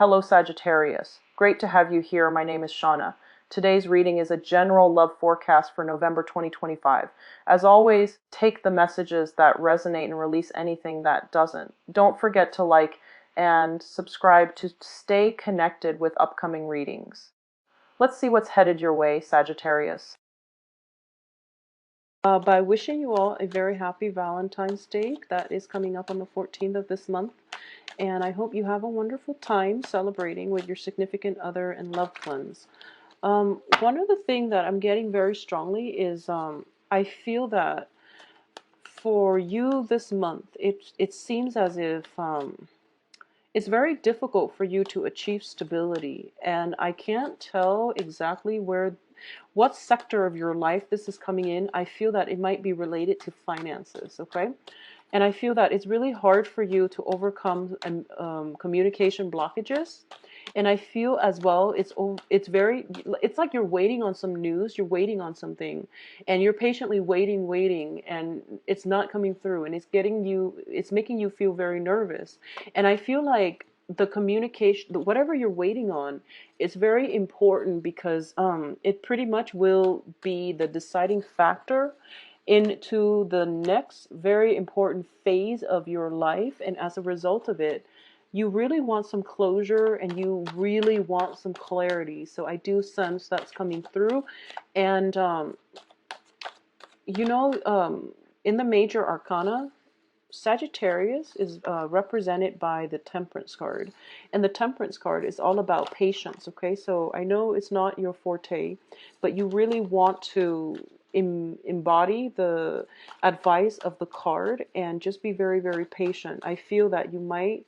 Hello Sagittarius. Great to have you here. My name is Shauna. Today's reading is a general love forecast for November 2025. As always, take the messages that resonate and release anything that doesn't. Don't forget to like and subscribe to stay connected with upcoming readings. Let's see what's headed your way, Sagittarius. By wishing you all a very happy Valentine's Day that is coming up on the 14th of this month. And I hope you have a wonderful time celebrating with your significant other and loved ones. One of the things that I'm getting very strongly is I feel that for you this month, it seems as if it's very difficult for you to achieve stability. And I can't tell exactly what sector of your life this is coming in. I feel that it might be related to finances, okay? And I feel that it's really hard for you to overcome communication blockages. And I feel as well, it's like you're waiting on some news, you're waiting on something, and you're patiently waiting, and it's not coming through, and it's making you feel very nervous. And I feel like the communication, whatever you're waiting on, is very important because it pretty much will be the deciding factor into the next very important phase of your life. And as a result of it, you really want some closure and you really want some clarity. So I do sense that's coming through. And in the major arcana, Sagittarius is represented by the Temperance card. And the Temperance card is all about patience, okay? So I know it's not your forte, but you really want to embody the advice of the card and just be very, very patient. I feel that you might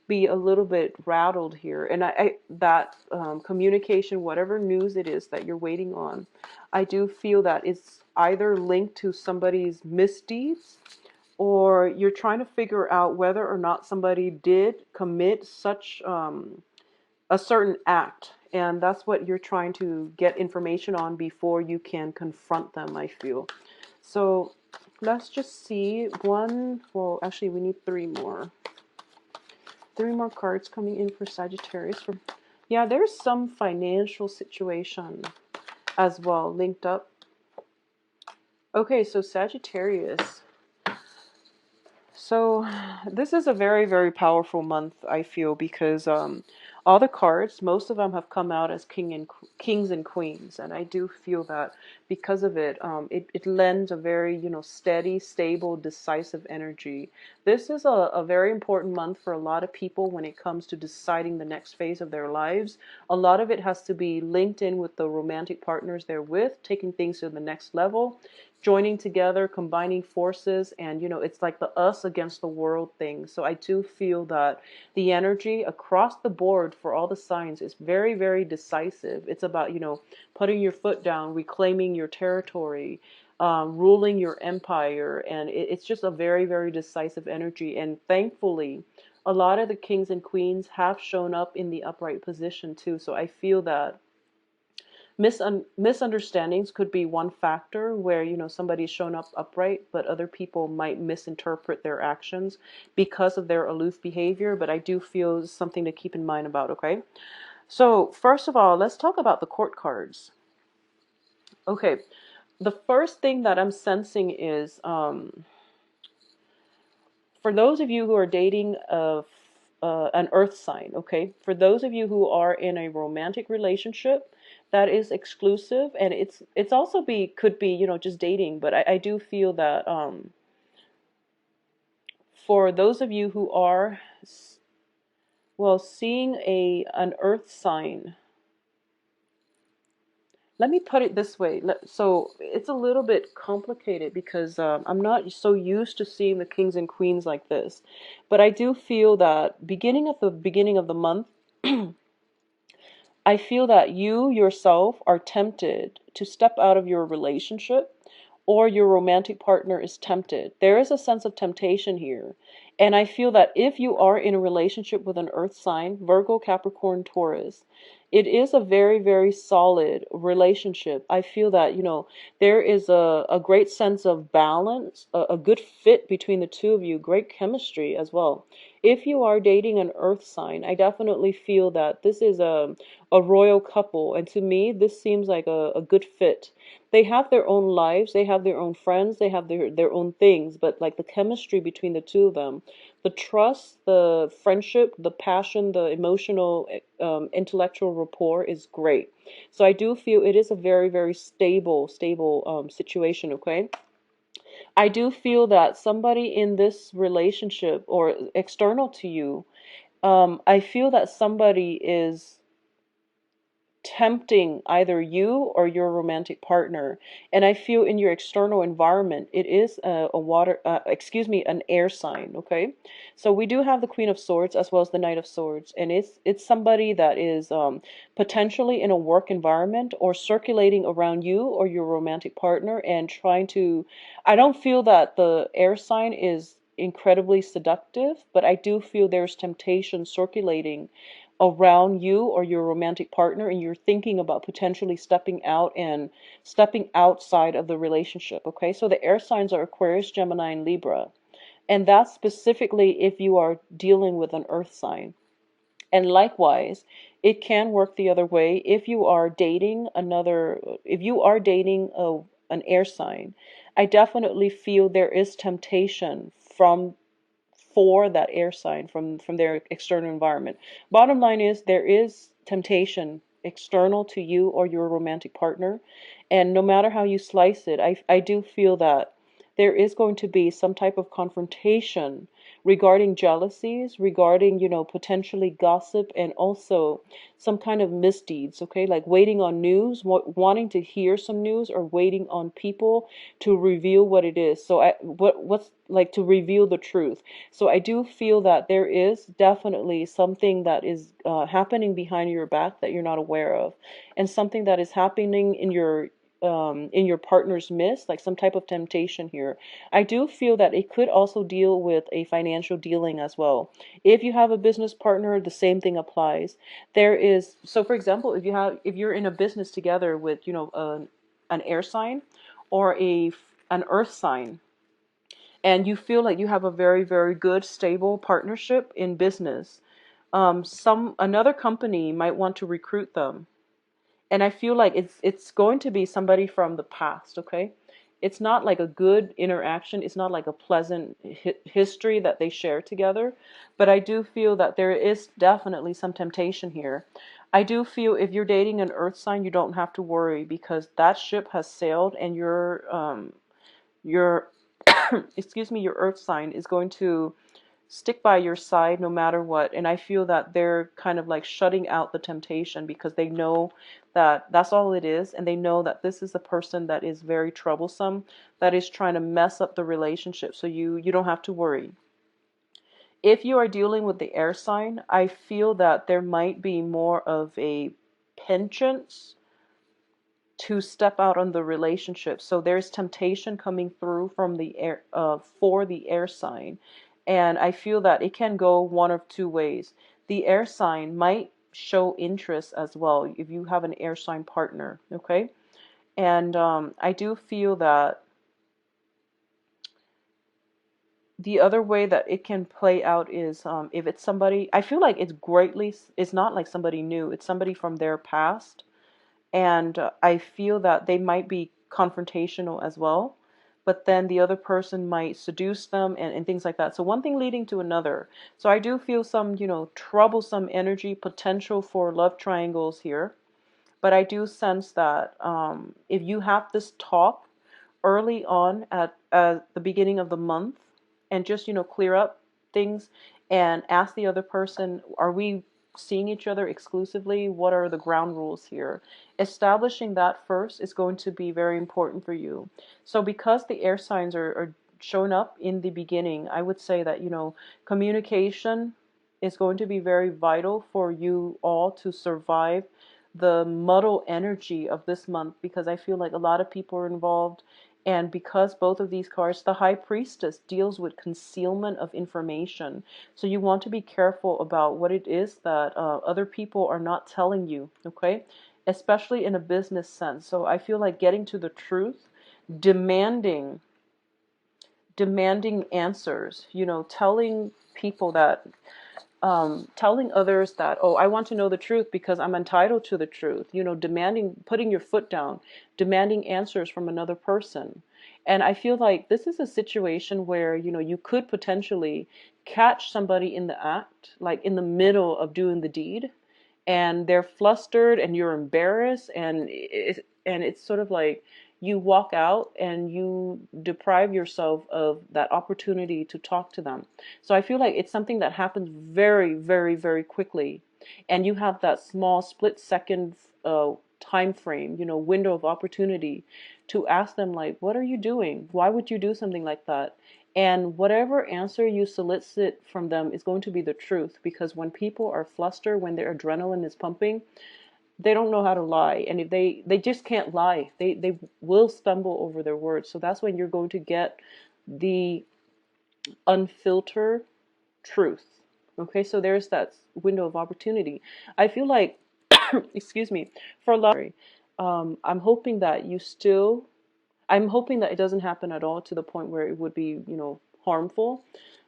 be a little bit rattled here. And that communication, whatever news it is that you're waiting on, I do feel that it's either linked to somebody's misdeeds, or you're trying to figure out whether or not somebody did commit such a certain act. And that's what you're trying to get information on before you can confront them, I feel. So let's just see well, actually we need three more. Three more cards coming in for Sagittarius. Yeah, there's some financial situation as well linked up. Okay, so Sagittarius. So this is a very, very powerful month, I feel, because all the cards, most of them have come out as kings and queens. And I do feel that because of it, it lends a very, steady, stable, decisive energy. This is a very important month for a lot of people when it comes to deciding the next phase of their lives. A lot of it has to be linked in with the romantic partners they're with, taking things to the next level, joining together, combining forces, and it's like the us against the world thing. So I do feel that the energy across the board for all the signs is very, very decisive. It's about putting your foot down, reclaiming your territory, ruling your empire, and it's just a very, very decisive energy. And thankfully, a lot of the kings and queens have shown up in the upright position too. So I feel that misunderstandings could be one factor where somebody's shown up upright, but other people might misinterpret their actions because of their aloof behavior. But I do feel something to keep in mind about. Okay, so first of all, let's talk about the court cards. Okay, the first thing that I'm sensing is for those of you who are dating an earth sign, okay, for those of you who are in a romantic relationship that is exclusive, and it's also could be just dating, but I do feel that for those of you who are seeing an earth sign, let me put it this way. So it's a little bit complicated because I'm not so used to seeing the kings and queens like this, but I do feel that beginning of the month, I feel that you yourself are tempted to step out of your relationship, or your romantic partner is tempted. There is a sense of temptation here. And I feel that if you are in a relationship with an earth sign, Virgo, Capricorn, Taurus, it is a very, very solid relationship. I feel that, there is a great sense of balance, a good fit between the two of you, great chemistry as well. If you are dating an earth sign, I definitely feel that this is a royal couple. And to me, this seems like a good fit. They have their own lives, they have their own friends, they have their own things, but like the chemistry between the two of them, the trust, the friendship, the passion, the emotional, intellectual rapport is great. So I do feel it is a very, very stable situation, okay? I do feel that somebody in this relationship or external to you, I feel that somebody is tempting either you or your romantic partner. And I feel in your external environment, it is a water, excuse me, an air sign. Okay, so we do have the Queen of Swords as well as the Knight of Swords, and it's somebody that is potentially in a work environment or circulating around you or your romantic partner and trying to. I don't feel that the air sign is incredibly seductive, but I do feel there's temptation circulating around you or your romantic partner, and you're thinking about potentially stepping out and stepping outside of the relationship. Okay, so the air signs are Aquarius, Gemini, and Libra, and that's specifically if you are dealing with an earth sign. And likewise, it can work the other way if you are dating another, if you are dating an air sign. I definitely feel there is temptation from for that air sign from their external environment. Bottom line is there is temptation external to you or your romantic partner, and no matter how you slice it, I do feel that there is going to be some type of confrontation regarding jealousies, regarding, potentially gossip, and also some kind of misdeeds, okay? Like waiting on news, wanting to hear some news, or waiting on people to reveal what it is. So what's like to reveal the truth. So I do feel that there is definitely something that is happening behind your back that you're not aware of, and something that is happening in your partner's midst, like some type of temptation here. I do feel that it could also deal with a financial dealing as well. If you have a business partner, the same thing applies. There is, so for example, if you're in a business together with, an air sign or an earth sign, and you feel like you have a very, very good, stable partnership in business, some another company might want to recruit them, and I feel like it's going to be somebody from the past. Okay, it's not like a good interaction. It's not like a pleasant history that they share together, but I do feel that there is definitely some temptation here. I do feel if you're dating an earth sign, you don't have to worry because that ship has sailed, and your excuse me, your earth sign is going to stick by your side no matter what. And I feel that they're kind of like shutting out the temptation because they know that that's all it is, and they know that this is a person that is very troublesome, that is trying to mess up the relationship. So you don't have to worry. If you are dealing with the air sign, I feel that there might be more of a penchant to step out on the relationship. So there's temptation coming through from the air, for the air sign, and I feel that it can go one of two ways. The air sign might show interest as well if you have an air sign partner, okay? And I do feel that the other way that it can play out is if it's somebody, I feel like it's not like somebody new, it's somebody from their past, and I feel that they might be confrontational as well, but then the other person might seduce them, and things like that. So one thing leading to another. So I do feel some, troublesome energy, potential for love triangles here, but I do sense that if you have this talk early on at the beginning of the month, and just, clear up things and ask the other person, are we seeing each other exclusively? What are the ground rules here? Establishing that first is going to be very important for you. So because the air signs are showing up in the beginning, I would say that, communication is going to be very vital for you all to survive the muddle energy of this month, because I feel like a lot of people are involved. And because both of these cards, the High Priestess deals with concealment of information. So you want to be careful about what it is that other people are not telling you, okay? Especially in a business sense. So I feel like getting to the truth, demanding demanding answers, telling people that telling others that, oh, I want to know the truth because I'm entitled to the truth, demanding, putting your foot down, demanding answers from another person. And I feel like this is a situation where, you could potentially catch somebody in the act, like in the middle of doing the deed, and they're flustered and you're embarrassed, and it's sort of like you walk out and you deprive yourself of that opportunity to talk to them. So I feel like it's something that happens very, very, very quickly, and you have that small split second time frame, window of opportunity to ask them, like, what are you doing? Why would you do something like that? And whatever answer you solicit from them is going to be the truth, because when people are flustered, when their adrenaline is pumping, they don't know how to lie. And if they just can't lie, they will stumble over their words. So that's when you're going to get the unfiltered truth. Okay, so there's that window of opportunity. I feel like, excuse me, for a lot, I'm hoping that I'm hoping that it doesn't happen at all to the point where it would be, harmful.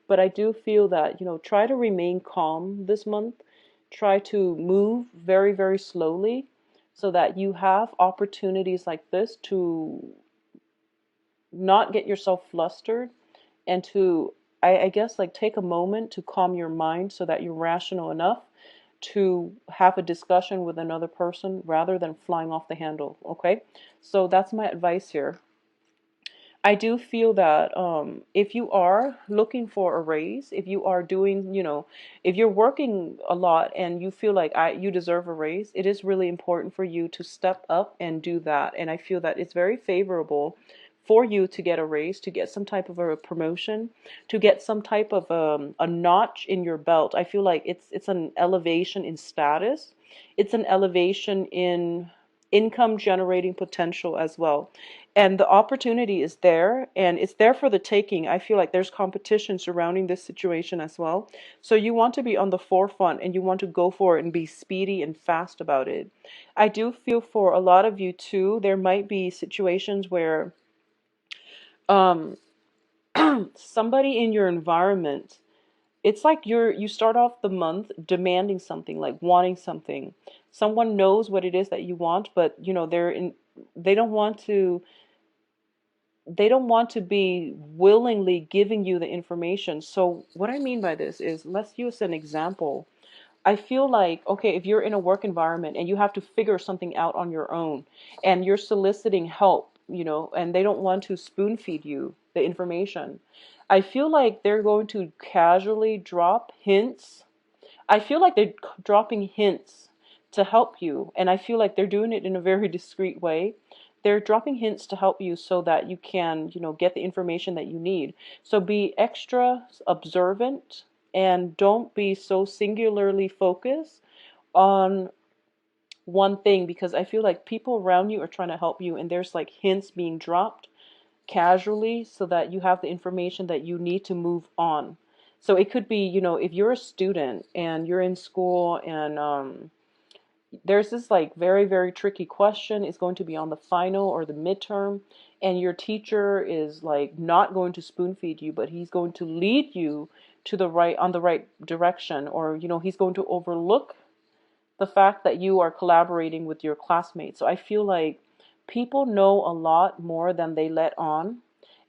But I do feel that, try to remain calm this month. Try to move very, very slowly so that you have opportunities like this to not get yourself flustered, and to, I guess, like, take a moment to calm your mind so that you're rational enough to have a discussion with another person rather than flying off the handle. Okay, so that's my advice here. I do feel that if you are looking for a raise, if you are doing, if you're working a lot and you feel like you deserve a raise, it is really important for you to step up and do that. And I feel that it's very favorable for you to get a raise, to get some type of a promotion, to get some type of a notch in your belt. I feel like it's an elevation in status. It's an elevation in income generating potential as well. And the opportunity is there, and it's there for the taking. I feel like there's competition surrounding this situation as well. So you want to be on the forefront and you want to go for it and be speedy and fast about it. I do feel for a lot of you too, there might be situations where um, somebody in your environment, it's like you start off the month demanding something, like wanting something. Someone knows what it is that you want, but they don't want to be willingly giving you the information. So what I mean by this is, let's use an example. I feel like, okay, if you're in a work environment and you have to figure something out on your own and you're soliciting help, and they don't want to spoon feed you the information, I feel like they're going to casually drop hints. I feel like they're dropping hints to help you, and I feel like they're doing it in a very discreet way. They're dropping hints to help you so that you can, get the information that you need. So be extra observant and don't be so singularly focused on one thing, because I feel like people around you are trying to help you and there's like hints being dropped casually so that you have the information that you need to move on. So it could be, if you're a student and you're in school and there's this like very, very tricky question, it's going to be on the final or the midterm, and your teacher is like not going to spoon feed you, but he's going to lead you to the right direction, or he's going to overlook the fact that you are collaborating with your classmates. So I feel like people know a lot more than they let on.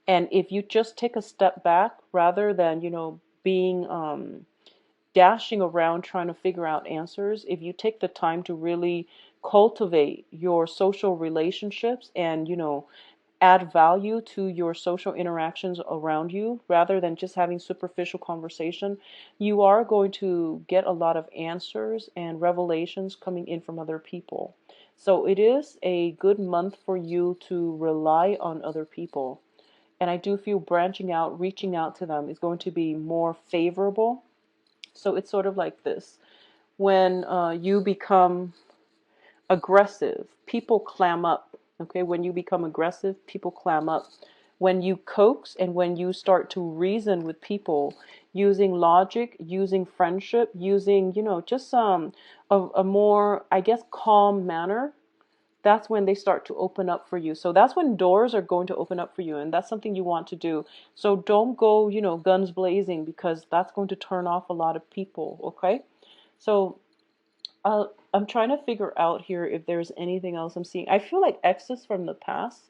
And if you just take a step back rather than, being dashing around trying to figure out answers, if you take the time to really cultivate your social relationships and, add value to your social interactions around you rather than just having superficial conversation, you are going to get a lot of answers and revelations coming in from other people. So it is a good month for you to rely on other people. And I do feel branching out, reaching out to them is going to be more favorable. So it's sort of like this. When you become aggressive, people clam up. Okay, when you become aggressive, people clam up. When you coax and when you start to reason with people using logic, using friendship, using, just a more, I guess, calm manner, that's when they start to open up for you. So that's when doors are going to open up for you, and that's something you want to do. So don't go, guns blazing, because that's going to turn off a lot of people, okay? So I'm trying to figure out here if there's anything else I'm seeing. I feel like exes from the past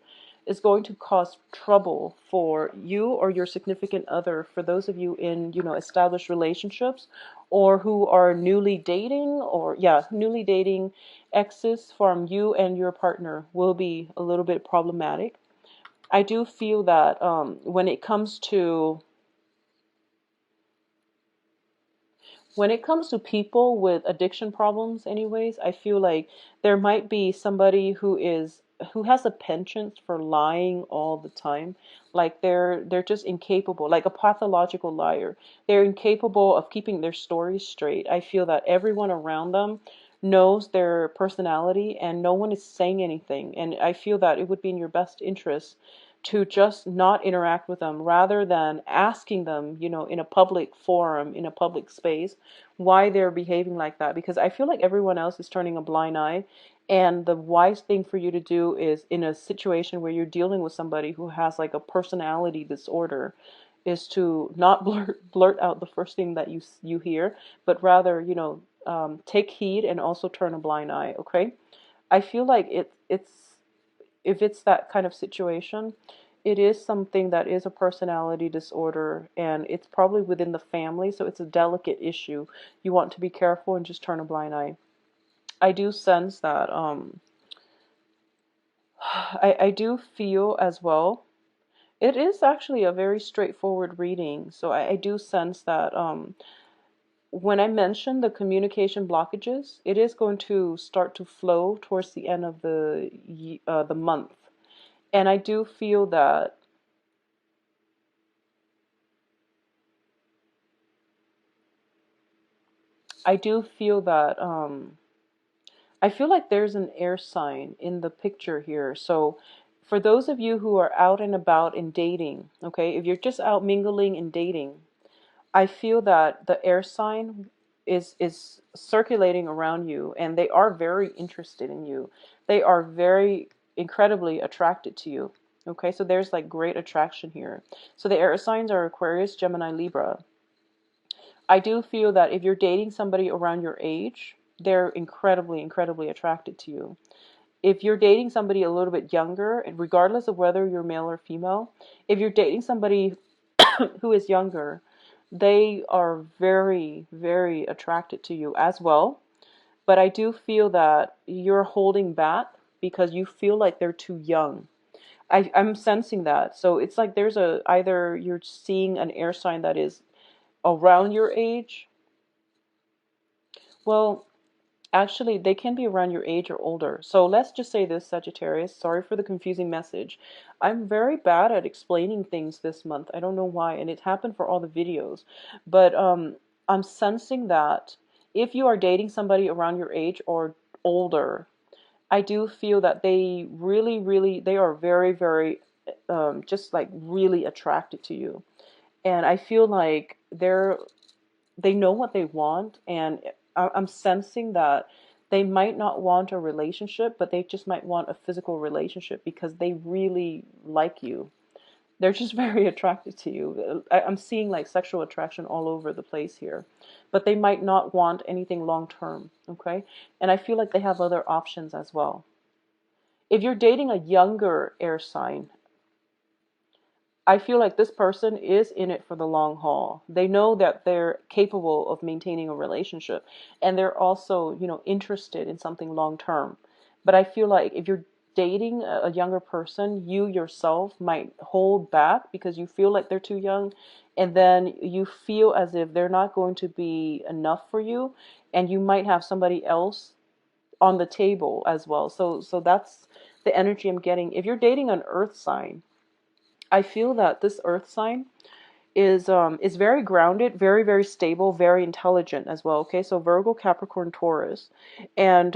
is going to cause trouble for you or your significant other, for those of you in, established relationships, or who are newly dating, or yeah, newly dating. Exes from you and your partner will be a little bit problematic. I do feel that when it comes to people with addiction problems, anyways, I feel like there might be somebody who has a penchant for lying all the time. Like they're just incapable, like a pathological liar. They're incapable of keeping their stories straight. I feel that everyone around them knows their personality and no one is saying anything. And I feel that it would be in your best interest to just not interact with them, rather than asking them, in a public forum, in a public space, why they're behaving like that. Because I feel like everyone else is turning a blind eye. And the wise thing for you to do is, in a situation where you're dealing with somebody who has like a personality disorder, is to not blurt out the first thing that you hear, but rather, take heed and also turn a blind eye. Okay, I feel like it's if it's that kind of situation, it is something that is a personality disorder, and it's probably within the family, so it's a delicate issue. You want to be careful and just turn a blind eye. I do sense that I do feel as well. It is actually a very straightforward reading, so I do sense that when I mention the communication blockages, it is going to start to flow towards the end of the month. And I do feel that I do feel that I feel like there's an air sign in the picture here. So for those of you who are out and about in dating, okay, if you're just out mingling and dating, I feel that the air sign is circulating around you, and they are very interested in you. They are very incredibly attracted to you. Okay, so there's like great attraction here. So the air signs are Aquarius, Gemini, Libra. I do feel that if you're dating somebody around your age, they're incredibly, incredibly attracted to you. If you're dating somebody a little bit younger, and regardless of whether you're male or female, if you're dating somebody who is younger, they are very, very attracted to you as well. But I do feel that you're holding back because you feel like they're too young. I'm sensing that. So it's like there's either you're seeing an air sign that is around your age. Well, actually, they can be around your age or older. So let's just say this, Sagittarius. Sorry for the confusing message. I'm very bad at explaining things this month. I don't know why, and it happened for all the videos. But I'm sensing that if you are dating somebody around your age or older, I do feel that they really, really, they are very, very, just like really attracted to you. And I feel like they know what they want, and I'm sensing that they might not want a relationship, but they just might want a physical relationship because they really like you. They're just very attracted to you. I'm seeing like sexual attraction all over the place here, but they might not want anything long term, okay? And I feel like they have other options as well. If you're dating a younger air sign, I feel like this person is in it for the long haul. They know that they're capable of maintaining a relationship, and they're also, interested in something long term. But I feel like if you're dating a younger person, you yourself might hold back because you feel like they're too young, and then you feel as if they're not going to be enough for you, and you might have somebody else on the table as well. So that's the energy I'm getting. If you're dating an earth sign, I feel that this earth sign is very grounded, very, very stable, very intelligent as well. Okay, so Virgo, Capricorn, Taurus. And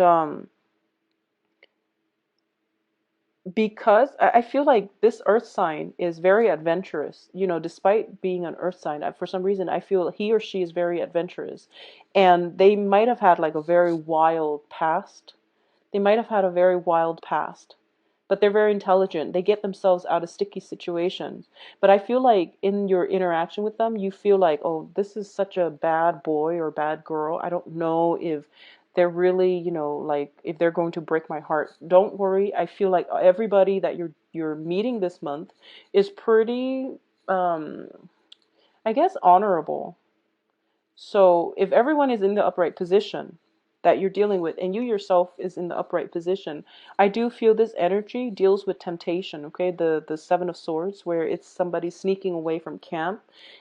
because I feel like this earth sign is very adventurous, despite being an earth sign, for some reason I feel he or she is very adventurous. And they might have had like a very wild past. They might have had a very wild past, but they're very intelligent. They get themselves out of sticky situations. But I feel like in your interaction with them, you feel like, oh, this is such a bad boy or bad girl. I don't know if they're really, like if they're going to break my heart. Don't worry. I feel like everybody that you're meeting this month is pretty, um, I guess, honorable. So if everyone is in the upright position that you're dealing with, and you yourself is in the upright position, I do feel this energy deals with temptation, okay? The Seven of Swords, where it's somebody sneaking away from camp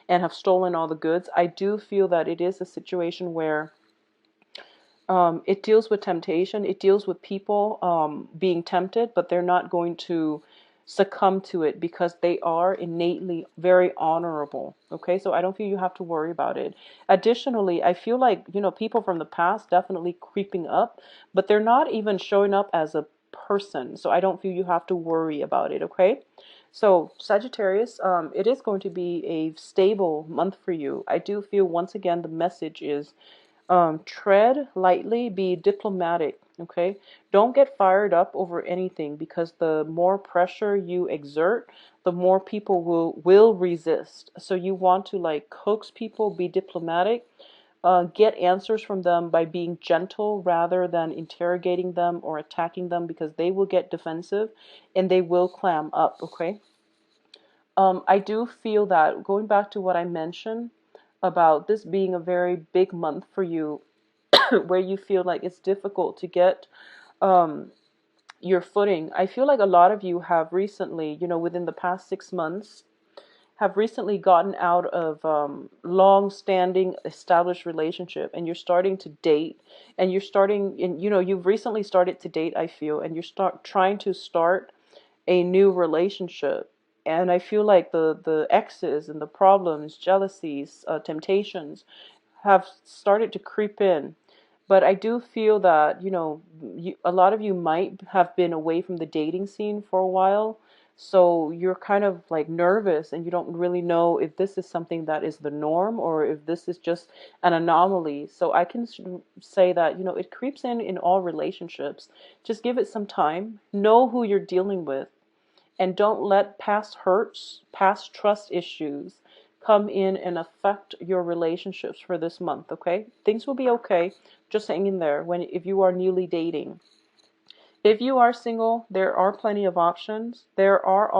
and have stolen all the goods. I do feel that it is a situation where it deals with temptation. It deals with people being tempted, but they're not going to succumb to it because they are innately very honorable. Okay, so I don't feel you have to worry about it. Additionally, I feel like, people from the past definitely creeping up, but they're not even showing up as a person. So I don't feel you have to worry about it. Okay. So Sagittarius, it is going to be a stable month for you. I do feel once again the message is tread lightly, be diplomatic, okay? Don't get fired up over anything, because the more pressure you exert, the more people will resist. So you want to like coax people, be diplomatic, get answers from them by being gentle rather than interrogating them or attacking them, because they will get defensive and they will clam up, okay? I do feel that, going back to what I mentioned about this being a very big month for you, where you feel like it's difficult to get um, your footing. I feel like a lot of you have recently, within the past 6 months, have recently gotten out of long-standing established relationship, and you're starting to date, and you've recently started to date, I feel, and you're trying to start a new relationship. And I feel like the exes and the problems, jealousies, temptations have started to creep in. But I do feel that, a lot of you might have been away from the dating scene for a while. So you're kind of like nervous, and you don't really know if this is something that is the norm or if this is just an anomaly. So I can say that, it creeps in all relationships. Just give it some time. Know who you're dealing with, and don't let past hurts, past trust issues come in and affect your relationships for this month, okay? Things will be okay. Just hang in there if you are newly dating. If you are single, there are plenty of options. There are